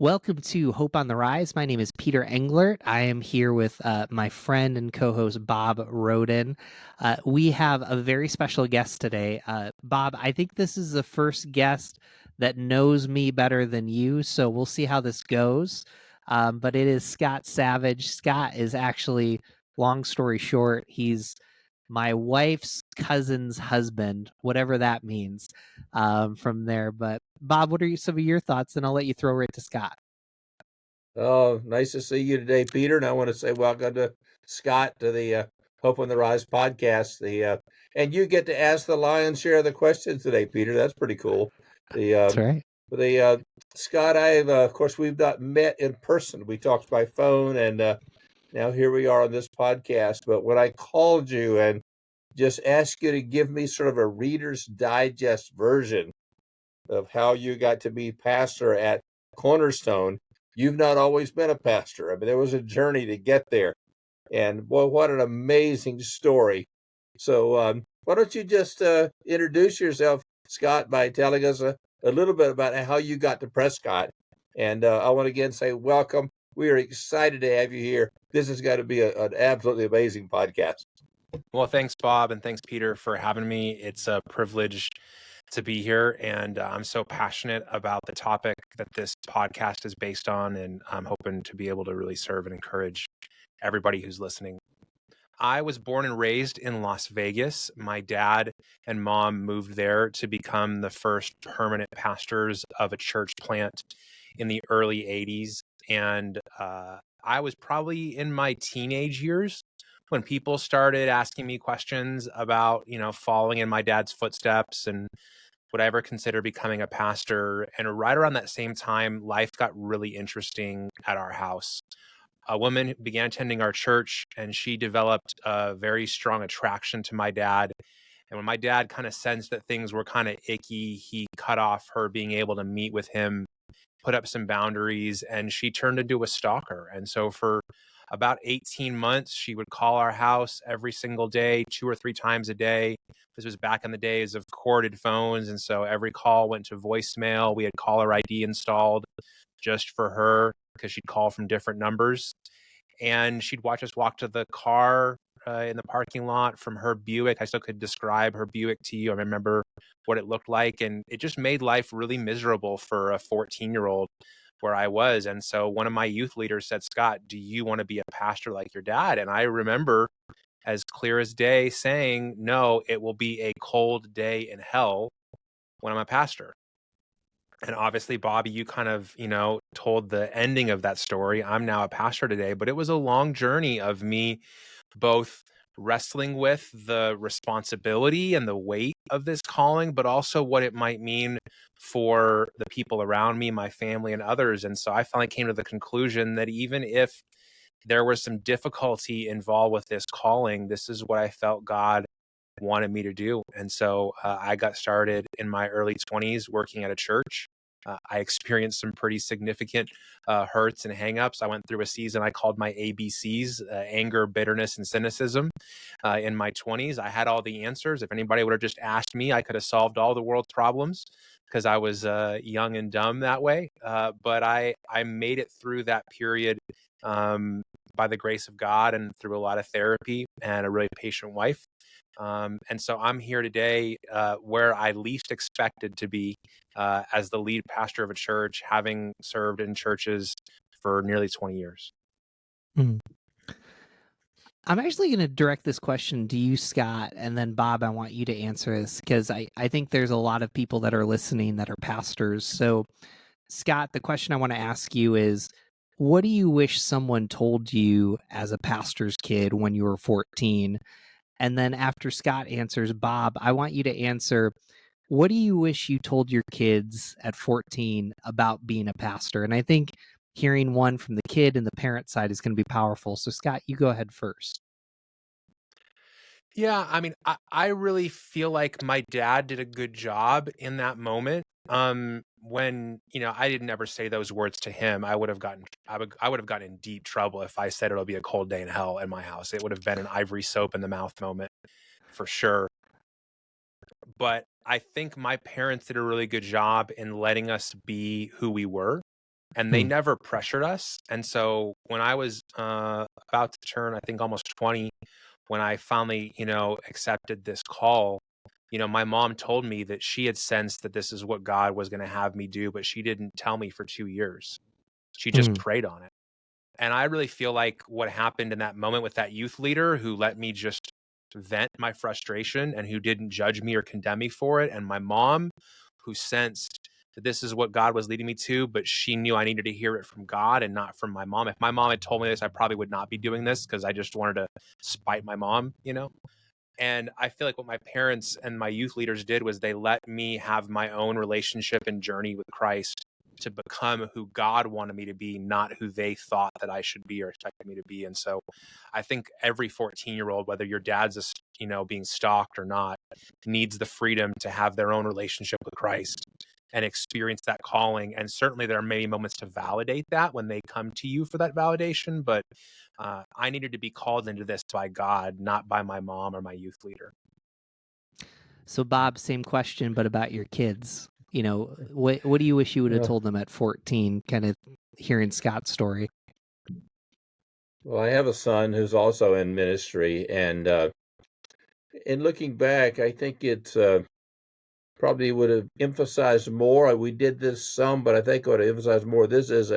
Welcome to Hope on the Rise. My name is Peter Englert. I am here with my friend and co host Bob Roden. We have a very special guest today. Bob, I think this is the first guest that knows me better than you, so we'll see how this goes. But it is Scott Savage. Scott is actually, long story short, he's my wife's cousin's husband, whatever that means from there. But Bob, what are some of your thoughts? And I'll let you throw right to Scott. Oh, nice to see you today, Peter. And I want to say welcome to Scott to the Hope on the Rise podcast. And you get to ask the lion's share of the questions today, Peter. That's pretty cool. The That's right. the Scott, of course, we've not met in person. We talked by phone, and now here we are on this podcast. But when I called you and just asked you to give me sort of a Reader's Digest version of how you got to be pastor at Cornerstone. You've not always been a pastor. I mean, there was a journey to get there. And boy, what an amazing story. So, why don't you just introduce yourself, Scott, by telling us a little bit about how you got to Prescott? And I want to again say welcome. We are excited to have you here. This is going to be an absolutely amazing podcast. Well, thanks, Bob, and thanks, Peter, for having me. It's a privilege to be here, and I'm so passionate about the topic that this podcast is based on, and I'm hoping to be able to really serve and encourage everybody who's listening. I was born and raised in Las Vegas. My dad and mom moved there to become the first permanent pastors of a church plant in the early 80s. And I was probably in my teenage years when people started asking me questions about, following in my dad's footsteps and would I ever consider becoming a pastor. And right around that same time, life got really interesting at our house. A woman began attending our church, and she developed a very strong attraction to my dad. And when my dad kind of sensed that things were kind of icky, he cut off her being able to meet with him, put up some boundaries, and she turned into a stalker. And so for about 18 months, she would call our house every single day, 2 or 3 times a day. This was back in the days of corded phones. And so every call went to voicemail. We had caller ID installed just for her because she'd call from different numbers. And she'd watch us walk to the car in the parking lot from her Buick. I still could describe her Buick to you. I remember what it looked like. And it just made life really miserable for a 14-year-old where I was. And so one of my youth leaders said, Scott, do you want to be a pastor like your dad? And I remember as clear as day saying, no, it will be a cold day in hell when I'm a pastor. And obviously, Bobby, you kind of, told the ending of that story. I'm now a pastor today, but it was a long journey of me both wrestling with the responsibility and the weight of this calling, but also what it might mean for the people around me, my family, and others. And so I finally came to the conclusion that even if there was some difficulty involved with this calling, this is what I felt God wanted me to do. And so I got started in my early 20s working at a church. I experienced some pretty significant hurts and hangups. I went through a season I called my ABCs, anger, bitterness, and cynicism. In my 20s, I had all the answers. If anybody would have just asked me, I could have solved all the world's problems because I was young and dumb that way. But I made it through that period by the grace of God and through a lot of therapy and a really patient wife. And so I'm here today where I least expected to be as the lead pastor of a church, having served in churches for nearly 20 years. Mm. I'm actually going to direct this question to you, Scott, and then Bob, I want you to answer this because I think there's a lot of people that are listening that are pastors. So, Scott, the question I want to ask you is, what do you wish someone told you as a pastor's kid when you were 14? And then after Scott answers, Bob, I want you to answer, what do you wish you told your kids at 14 about being a pastor? And I think hearing one from the kid and the parent side is going to be powerful. So, Scott, you go ahead first. Yeah, I mean, I really feel like my dad did a good job in that moment. When, I didn't ever say those words to him, I would have gotten in deep trouble if I said it'll be a cold day in hell in my house. It would have been an ivory soap in the mouth moment for sure. But I think my parents did a really good job in letting us be who we were. and they never pressured us. And so when I was about to turn, I think almost 20, when I finally, accepted this call, my mom told me that she had sensed that this is what God was going to have me do, but she didn't tell me for 2 years. She just prayed on it. And I really feel like what happened in that moment with that youth leader who let me just vent my frustration and who didn't judge me or condemn me for it, and my mom who sensed that this is what God was leading me to, but she knew I needed to hear it from God and not from my mom. If my mom had told me this, I probably would not be doing this because I just wanted to spite my mom, And I feel like what my parents and my youth leaders did was they let me have my own relationship and journey with Christ to become who God wanted me to be, not who they thought that I should be or expected me to be. And so I think every 14-year-old, whether your dad's, being stalked or not, needs the freedom to have their own relationship with Christ and experience that calling. And certainly there are many moments to validate that when they come to you for that validation. But I needed to be called into this by God, not by my mom or my youth leader. So, Bob, same question, but about your kids. What do you wish you would have told them at 14, kind of hearing Scott's story? Well, I have a son who's also in ministry, and in looking back, I think it probably would have emphasized more. We did this some, but I think I would have emphasized more. This is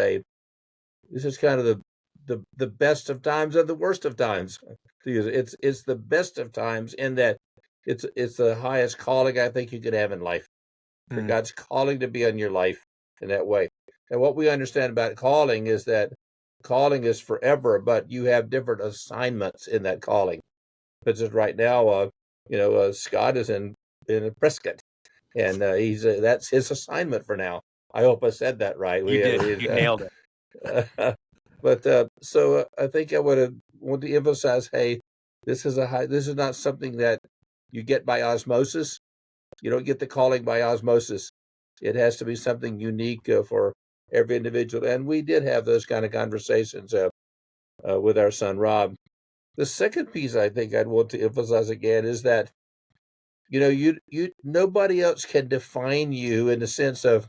kind of the best of times and the worst of times. It's the best of times in that it's the highest calling I think you could have in life. For God's calling to be on your life in that way. And what we understand about calling is that calling is forever, but you have different assignments in that calling. Because right now, Scott is in Prescott, and that's his assignment for now. I hope I said that right. You did. You nailed it. But so I think I would have wanted to emphasize, hey, this is not something that you get by osmosis. You don't get the calling by osmosis. It has to be something unique for every individual. And we did have those kind of conversations with our son, Rob. The second piece I think I'd want to emphasize again is that, nobody else can define you in the sense of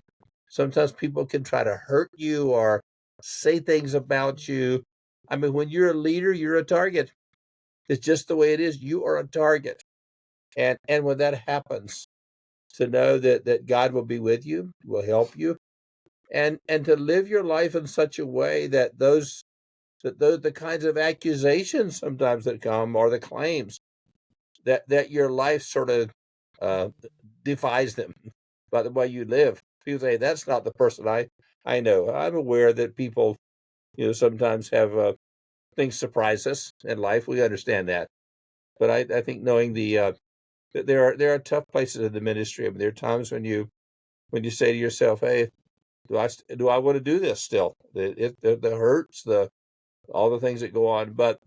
sometimes people can try to hurt you or say things about you. I mean, when you're a leader, you're a target. It's just the way it is. You are a target. And when that happens, to know that God will be with you, will help you, and to live your life in such a way that the kinds of accusations sometimes that come, or the claims that your life sort of defies them by the way you live. People say that's not the person I know. I'm aware that people sometimes have things surprise us in life. We understand that, but I think knowing that there are tough places in the ministry. I mean, there are times when you say to yourself, "Hey, do I want to do this still?" The hurts, all the things that go on. But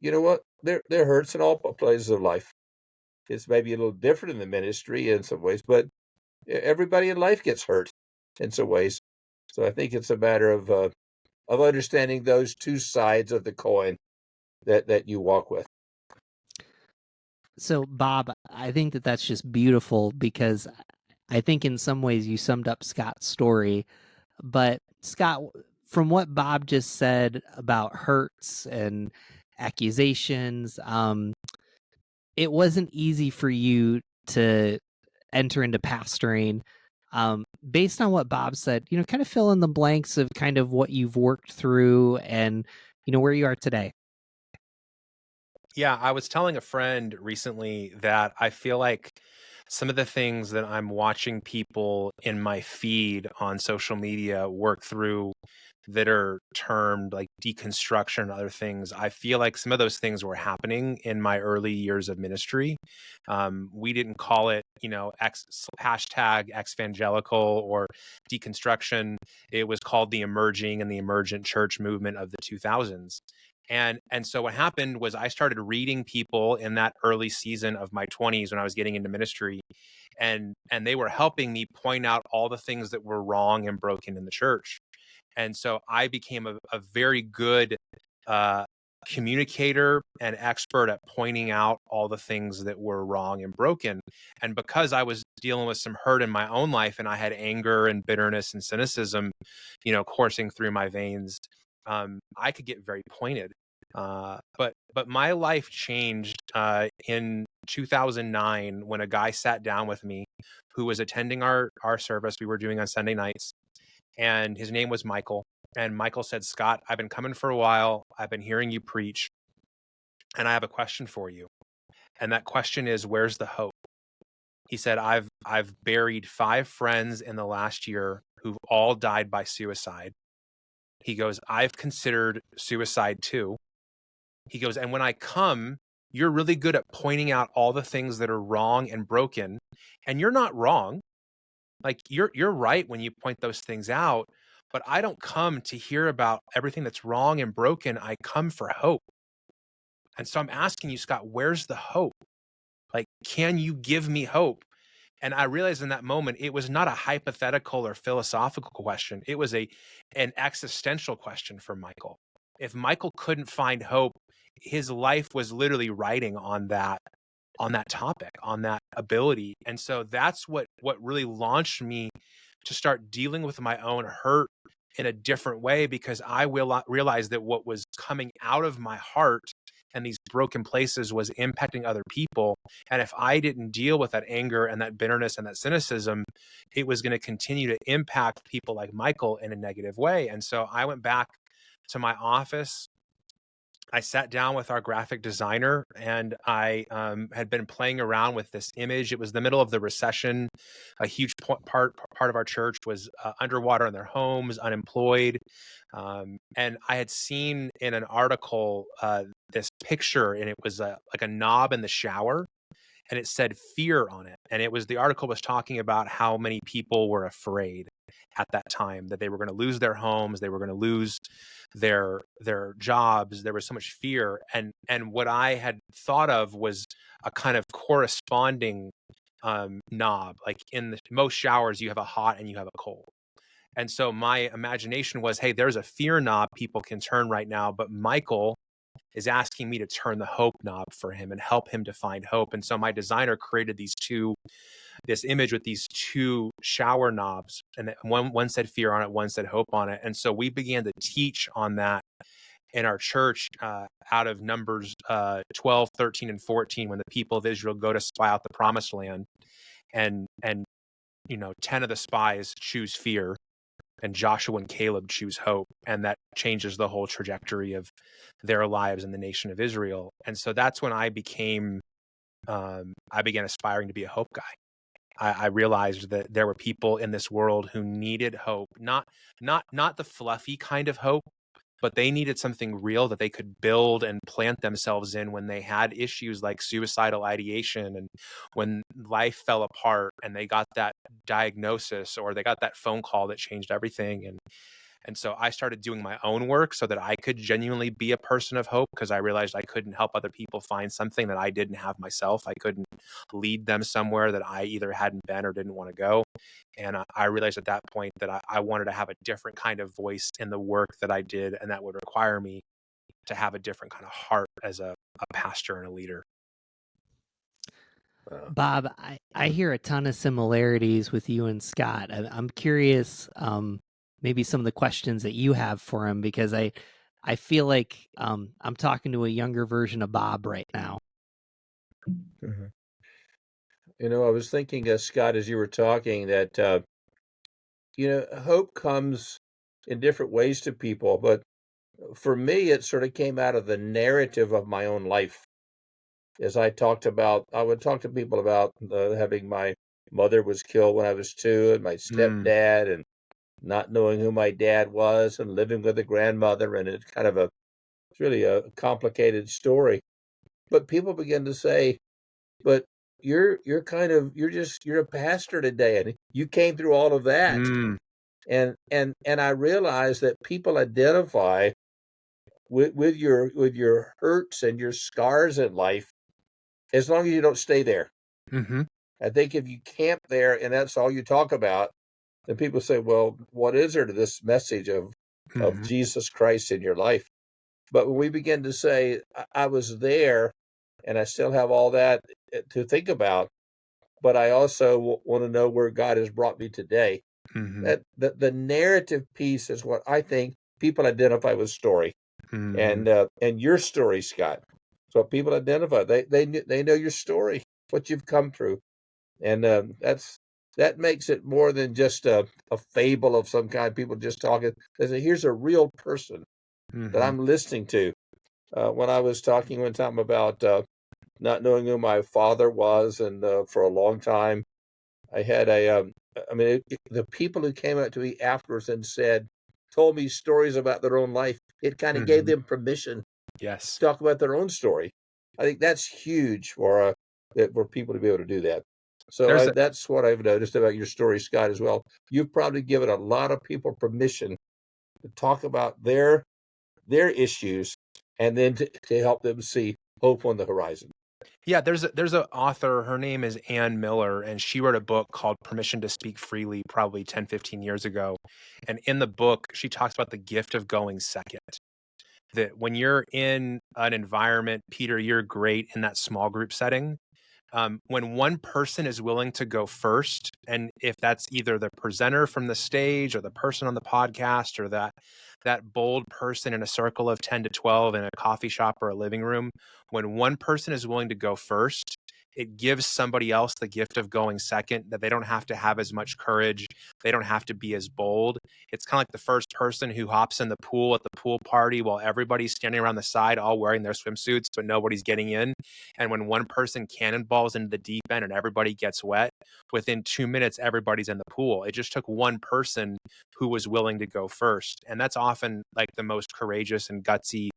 you know what? There hurts in all places of life. It's maybe a little different in the ministry in some ways, but everybody in life gets hurt in some ways. So I think it's a matter of understanding those two sides of the coin that you walk with. So, Bob, I think that's just beautiful because I think in some ways you summed up Scott's story. But Scott, from what Bob just said about hurts and accusations, it wasn't easy for you to enter into pastoring. Based on what Bob said, kind of fill in the blanks of kind of what you've worked through and, where you are today. Yeah, I was telling a friend recently that I feel like some of the things that I'm watching people in my feed on social media work through that are termed like deconstruction and other things, I feel like some of those things were happening in my early years of ministry. We didn't call it, hashtag exvangelical or deconstruction. It was called the emerging and the emergent church movement of the 2000s. And so what happened was I started reading people in that early season of my 20s when I was getting into ministry, and they were helping me point out all the things that were wrong and broken in the church. And so I became a very good communicator and expert at pointing out all the things that were wrong and broken. And because I was dealing with some hurt in my own life, and I had anger and bitterness and cynicism, coursing through my veins, I could get very pointed. But my life changed in 2009 when a guy sat down with me who was attending our service we were doing on Sunday nights, and his name was Michael. And Michael said, "Scott, I've been coming for a while. I've been hearing you preach, and I have a question for you. And that question is, where's the hope?" He said, I've buried 5 friends in the last year who've all died by suicide. He goes, I've considered suicide too. He goes, and when I come, you're really good at pointing out all the things that are wrong and broken. And you're not wrong. Like you're right when you point those things out. But I don't come to hear about everything that's wrong and broken. I come for hope. And so I'm asking you, Scott, where's the hope? Like, can you give me hope? And I realized in that moment, it was not a hypothetical or philosophical question. It was an existential question for Michael. If Michael couldn't find hope, his life was literally riding on that topic, on that ability. And so that's what really launched me to start dealing with my own hurt in a different way, because I realized that what was coming out of my heart and these broken places was impacting other people. And if I didn't deal with that anger and that bitterness and that cynicism, it was going to continue to impact people like Michael in a negative way. And so I went back to my office. I sat down with our graphic designer, and I had been playing around with this image. It was the middle of the recession. A huge part of our church was underwater in their homes, unemployed. And I had seen in an article this picture, and it was like a knob in the shower, and it said fear on it. And the article was talking about how many people were afraid at that time, that they were going to lose their homes, they were going to lose their jobs. There was so much fear. And what I had thought of was a kind of corresponding knob. Like in most showers, you have a hot and you have a cold. And so my imagination was, hey, there's a fear knob people can turn right now, but Michael is asking me to turn the hope knob for him and help him to find hope. And so my designer created this image with these 2 shower knobs, and one said fear on it, one said hope on it. And so we began to teach on that in our church out of Numbers 12, 13, and 14, when the people of Israel go to spy out the promised land, and 10 of the spies choose fear, and Joshua and Caleb choose hope. And that changes the whole trajectory of their lives in the nation of Israel. And so that's when I began aspiring to be a hope guy. I realized that there were people in this world who needed hope, not the fluffy kind of hope, but they needed something real that they could build and plant themselves in when they had issues like suicidal ideation, and when life fell apart and they got that diagnosis or they got that phone call that changed everything. And so I started doing my own work so that I could genuinely be a person of hope, because I realized I couldn't help other people find something that I didn't have myself. I couldn't lead them somewhere that I either hadn't been or didn't want to go. And I realized at that point that I wanted to have a different kind of voice in the work that I did, and that would require me to have a different kind of heart as a pastor and a leader. Bob, I hear a ton of similarities with you and Scott. I'm curious, maybe some of the questions that you have for him, because I feel like I'm talking to a younger version of Bob right now. Mhm. I was thinking, Scott, as you were talking, that hope comes in different ways to people, but for me, it sort of came out of the narrative of my own life. As I would talk to people about having my mother was killed when I was 2, and my stepdad, and not knowing who my dad was, and living with a grandmother, and it's really a complicated story. But people begin to say, "But you're a pastor today, and you came through all of that." And I realize that people identify with your hurts and your scars in life, as long as you don't stay there. Mm-hmm. I think if you camp there and that's all you talk about, then people say, well, what is there to this message of Mm-hmm. Jesus Christ in your life? But when we begin to say, I was there and I still have all that to think about, but I also want to know where God has brought me today. Mm-hmm. That the narrative piece is what I think people identify with story, Mm-hmm. and your story, Scott. So people identify. They know your story, what you've come through, and that makes it more than just a fable of some kind. People just talking. They say, here's a real person that Mm-hmm. I'm listening to. When I was talking one time about not knowing who my father was, and for a long time, I had the people who came up to me afterwards and told me stories about their own life. It kind of gave Mm-hmm. them permission Yes. to talk about their own story. I think that's huge for people to be able to do that. So There's a, that's what I've noticed about your story, Scott, as well. You've probably given a lot of people permission to talk about their issues, and then to help them see hope on the horizon. yeah, there's a author, her name is Ann Miller, and she wrote a book called Permission to Speak Freely probably 10, 15 years ago. And in the book, she talks about the gift of going second. That when you're in an environment, Peter, you're great in that small group setting. When one person is willing to go first, and if that's either the presenter from the stage or the person on the podcast or that bold person in a circle of 10 to 12 in a coffee shop or a living room, when one person is willing to go first, it gives somebody else the gift of going second, that they don't have to have as much courage. They don't have to be as bold. It's kind of like the first person who hops in the pool at the pool party while everybody's standing around the side, all wearing their swimsuits, but nobody's getting in. And when one person cannonballs into the deep end and everybody gets wet, within 2 minutes, everybody's in the pool. It just took one person who was willing to go first. And that's often like the most courageous and gutsy,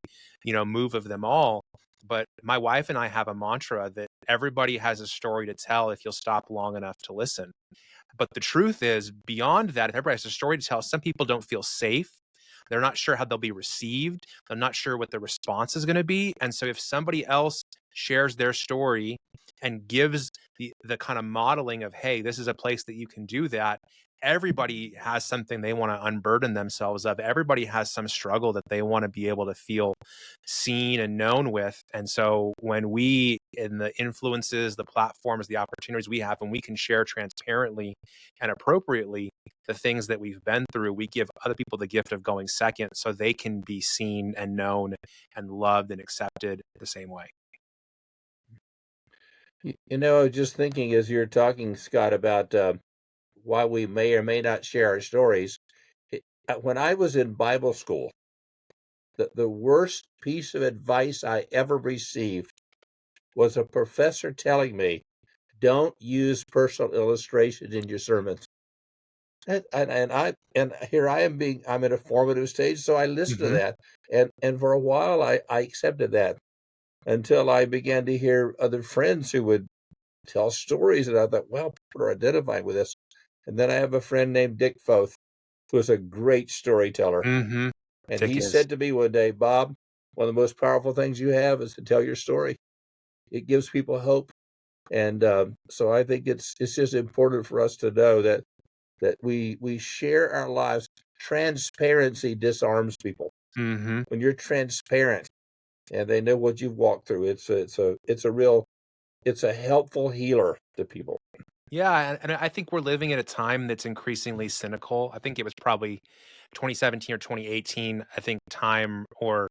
move of them all. But my wife and I have a mantra that everybody has a story to tell if you'll stop long enough to listen. But the truth is, beyond that, if everybody has a story to tell, some people don't feel safe. They're not sure how they'll be received. They're not sure what the response is going to be. And so if somebody else shares their story and gives the kind of modeling of, hey, this is a place that you can do that, everybody has something they want to unburden themselves of. Everybody has some struggle that they want to be able to feel seen and known with. And so when we, in the influences, the platforms, the opportunities we have, and we can share transparently and appropriately the things that we've been through, we give other people the gift of going second so they can be seen and known and loved and accepted the same way. I was just thinking as you're talking, Scott, about why we may or may not share our stories. When I was in Bible school, the worst piece of advice I ever received was a professor telling me, don't use personal illustrations in your sermons. And here I am I'm at a formative stage, so I listened to Mm-hmm. that. And for a while I accepted that until I began to hear other friends who would tell stories, and I thought, well, people are identifying with this. And then I have a friend named Dick Foth, who is a great storyteller. Mm-hmm. And Dick he is. said to me one day, Bob, one of the most powerful things you have is to tell your story. It gives people hope. And so I think it's just important for us to know that we share our lives. Transparency disarms people. Mm-hmm. When you're transparent and they know what you've walked through, it's a helpful healer to people. Yeah, and I think we're living at a time that's increasingly cynical. I think it was probably 2017 or 2018. I think Time or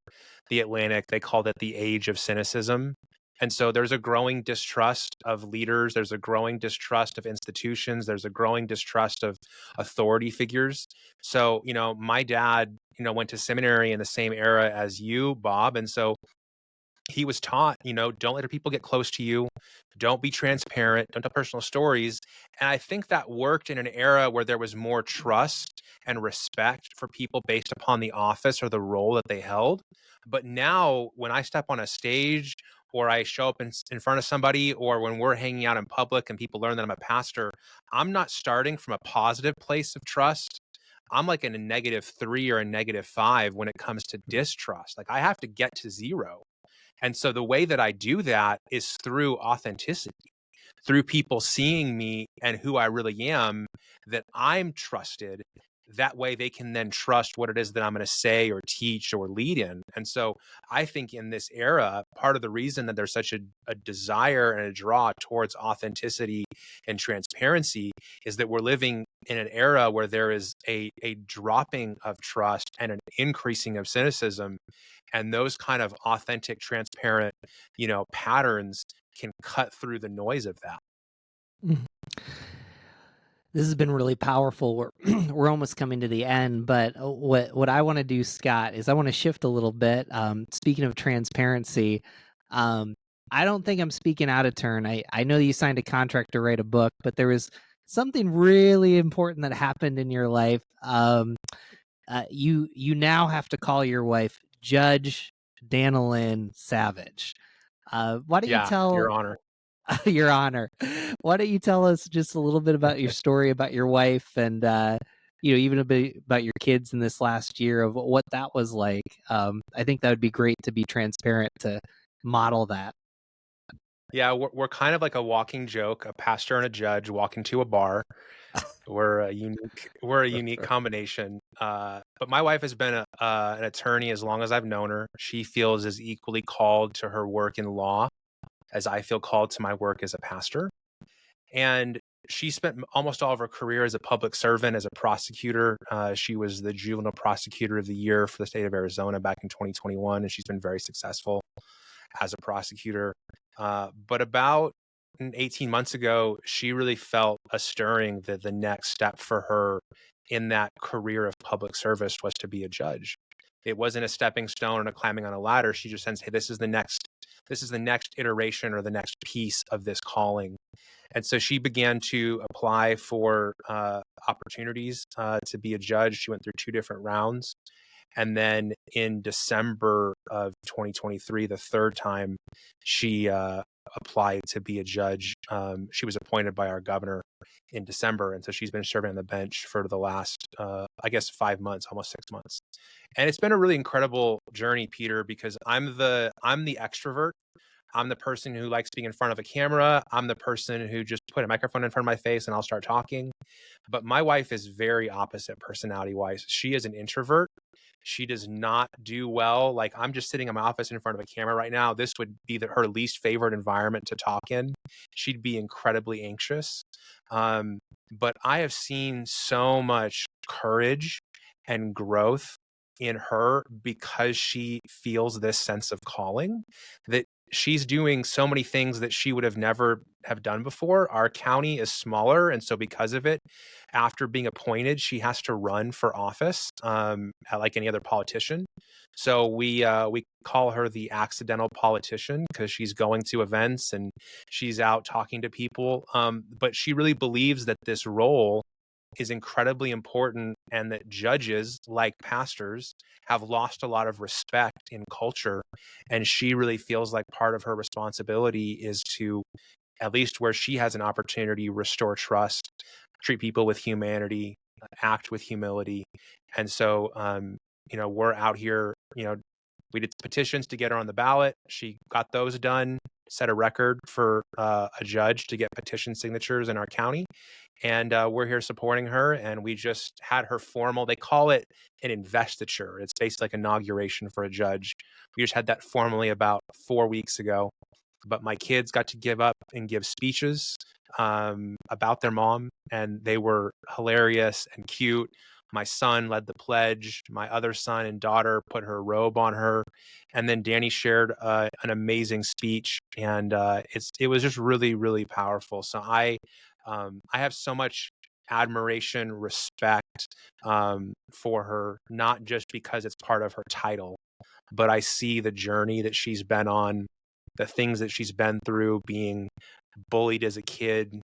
The Atlantic, they called it the age of cynicism. And so there's a growing distrust of leaders. There's a growing distrust of institutions. There's a growing distrust of authority figures. So, my dad, went to seminary in the same era as you, Bob. And so he was taught, don't let people get close to you. Don't be transparent. Don't tell personal stories. And I think that worked in an era where there was more trust and respect for people based upon the office or the role that they held. But now when I step on a stage or I show up in front of somebody, or when we're hanging out in public and people learn that I'm a pastor, I'm not starting from a positive place of trust. I'm like in a -3 or a -5 when it comes to distrust. Like I have to get to 0. And so the way that I do that is through authenticity, through people seeing me and who I really am, that I'm trusted, that way they can then trust what it is that I'm going to say or teach or lead in. And so I think in this era, part of the reason that there's such a desire and a draw towards authenticity and transparency is that we're living in an era where there is a dropping of trust and an increasing of cynicism. And those kind of authentic, transparent, patterns can cut through the noise of that. Mhm. This has been really powerful. We're we're almost coming to the end, but what I want to do, Scott, is I want to shift a little bit. Speaking of transparency, um, I don't think I'm speaking out of turn. I know you signed a contract to write a book, but there was something really important that happened in your life. You now have to call your wife Judge Danilyn Savage. Why don't you Yeah, Your tell Honor. Your Honor, why don't you tell us just a little bit about your story about your wife and even a bit about your kids in this last year of what that was like? I think that would be great to be transparent to model that. Yeah, we're kind of like a walking joke, a pastor and a judge walking to a bar. We're a unique combination. But my wife has been an attorney as long as I've known her. She feels as equally called to her work in law as I feel called to my work as a pastor. And she spent almost all of her career as a public servant, as a prosecutor. She was the juvenile prosecutor of the year for the state of Arizona back in 2021, and she's been very successful as a prosecutor. But about 18 months ago, she really felt a stirring that the next step for her in that career of public service was to be a judge. It wasn't a stepping stone and a climbing on a ladder. She just sensed, hey, this is the next iteration or the next piece of this calling. And so she began to apply for opportunities to be a judge. She went through 2 different rounds. And then in December of 2023, the third time she applied to be a judge, she was appointed by our governor in December. And so she's been serving on the bench for the last, 5 months, almost 6 months. And it's been a really incredible journey, Peter, because I'm the extrovert. I'm the person who likes being in front of a camera. I'm the person who just put a microphone in front of my face and I'll start talking. But my wife is very opposite personality wise. She is an introvert. She does not do well. Like, I'm just sitting in my office in front of a camera right now. This would be her least favorite environment to talk in. She'd be incredibly anxious. But I have seen so much courage and growth in her because she feels this sense of calling, that she's doing so many things that she would have never have done before. Our county is smaller, and so because of it, after being appointed, she has to run for office, like any other politician. So we call her the accidental politician because she's going to events and she's out talking to people. But she really believes that this role is incredibly important, and that judges, like pastors, have lost a lot of respect in culture. And she really feels like part of her responsibility is to, at least where she has an opportunity, restore trust, treat people with humanity, act with humility. And so, we're out here, we did petitions to get her on the ballot. She got those done, set a record for a judge to get petition signatures in our county. And we're here supporting her. And we just had her formal, they call it an investiture. It's basically like inauguration for a judge. We just had that formally about 4 weeks ago. But my kids got to give up and give speeches about their mom, and they were hilarious and cute. My son led the pledge. My other son and daughter put her robe on her, and then Danny shared an amazing speech, and it was just really, really powerful. So I have so much admiration, respect for her, not just because it's part of her title, but I see the journey that she's been on, the things that she's been through, being bullied as a kid,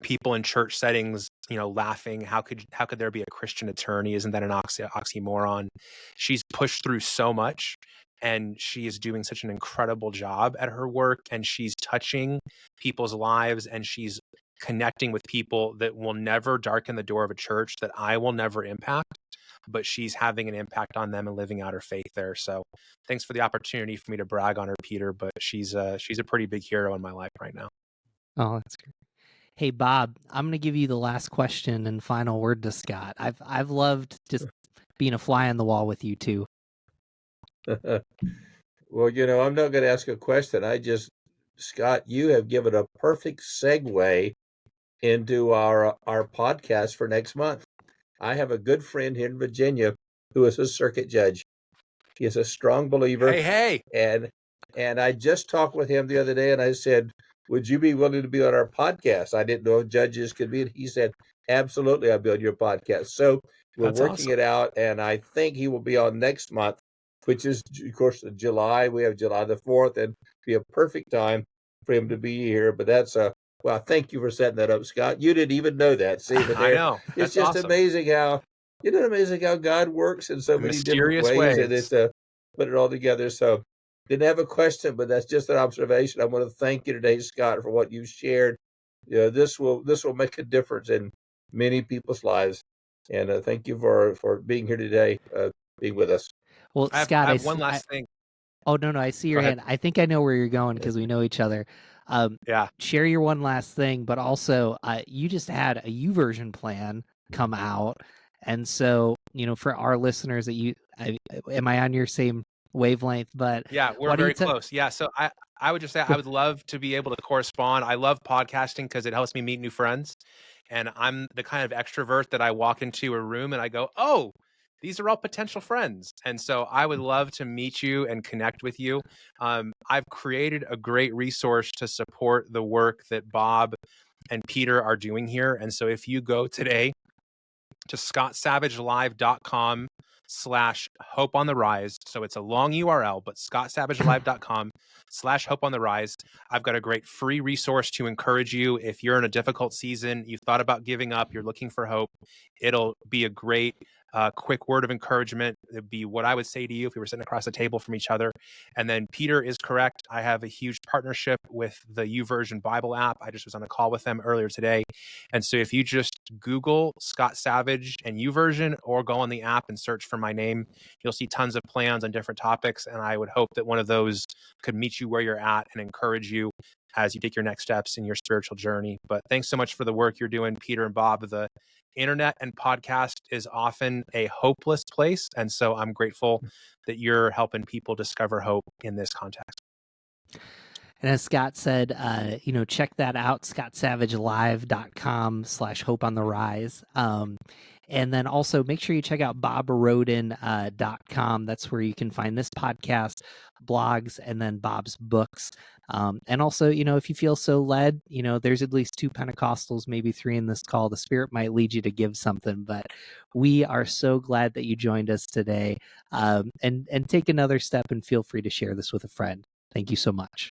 people in church settings, laughing, how could there be a Christian attorney? Isn't that an oxymoron? She's pushed through so much, and she is doing such an incredible job at her work, and she's touching people's lives, and she's connecting with people that will never darken the door of a church, that I will never impact, but she's having an impact on them and living out her faith there. So thanks for the opportunity for me to brag on her, Peter, but she's a pretty big hero in my life right now. Oh, that's great. Hey Bob, I'm going to give you the last question and final word to Scott. I've loved just being a fly on the wall with you two. Well, I'm not going to ask a question. Scott, you have given a perfect segue into our podcast for next month. I have a good friend here in Virginia who is a circuit judge. He is a strong believer, Hey. and I just talked with him the other day, and I said, "Would you be willing to be on our podcast?" I didn't know if judges could be. He said, "Absolutely, I'll be on your podcast." So we're That's working awesome. it out, and I think he will be on next month, which is, of course, July. We have July the 4th, and be a perfect time for him to be here. But well, thank you for setting that up, Scott. You didn't even know that. See, but I know. it's That's just awesome. amazing how God works in so In many different mysterious ways, and ways. it's put it all together. So didn't have a question, but that's just an observation. I want to thank you today, Scott, for what you shared. This will make a difference in many people's lives, and thank you for being here today, being with us. Well, I Scott, have one last thing. oh no, I see Go your ahead. hand. I think I know where you're going because we know each other. Yeah. Share your one last thing, but also you just had a YouVersion plan come out, and so for our listeners that am I on your same wavelength? But Yeah, we're why don't you very tell? close. Yeah, so I would just say I would love to be able to correspond. I love podcasting because it helps me meet new friends. And I'm the kind of extrovert that I walk into a room and I go, "Oh, these are all potential friends." And so I would love to meet you and connect with you. I've created a great resource to support the work that Bob and Peter are doing here. And so if you go today to scottsavagelive.com/hope on the rise. So it's a long URL, but scottsavagelive.com/hope on the rise. I've got a great free resource to encourage you. If you're in a difficult season, you've thought about giving up, you're looking for hope, it'll be a great quick word of encouragement. It'd be what I would say to you if we were sitting across the table from each other. And then Peter is correct. I have a huge partnership with the YouVersion Bible app. I just was on a call with them earlier today. And so if you just Google Scott Savage and YouVersion or go on the app and search for my name, you'll see tons of plans on different topics. And I would hope that one of those could meet you where you're at and encourage you as you take your next steps in your spiritual journey. But thanks so much for the work you're doing, Peter and Bob. The internet and podcast is often a hopeless place. And so I'm grateful that you're helping people discover hope in this context. And as Scott said, check that out, scottsavagelive.com/hope on the rise. And then also make sure you check out bobroden.com. That's where you can find this podcast, blogs, and then Bob's books. And also, if you feel so led, there's at least 2 Pentecostals, maybe 3 in this call. The Spirit might lead you to give something, but we are so glad that you joined us today. And take another step and feel free to share this with a friend. Thank you so much.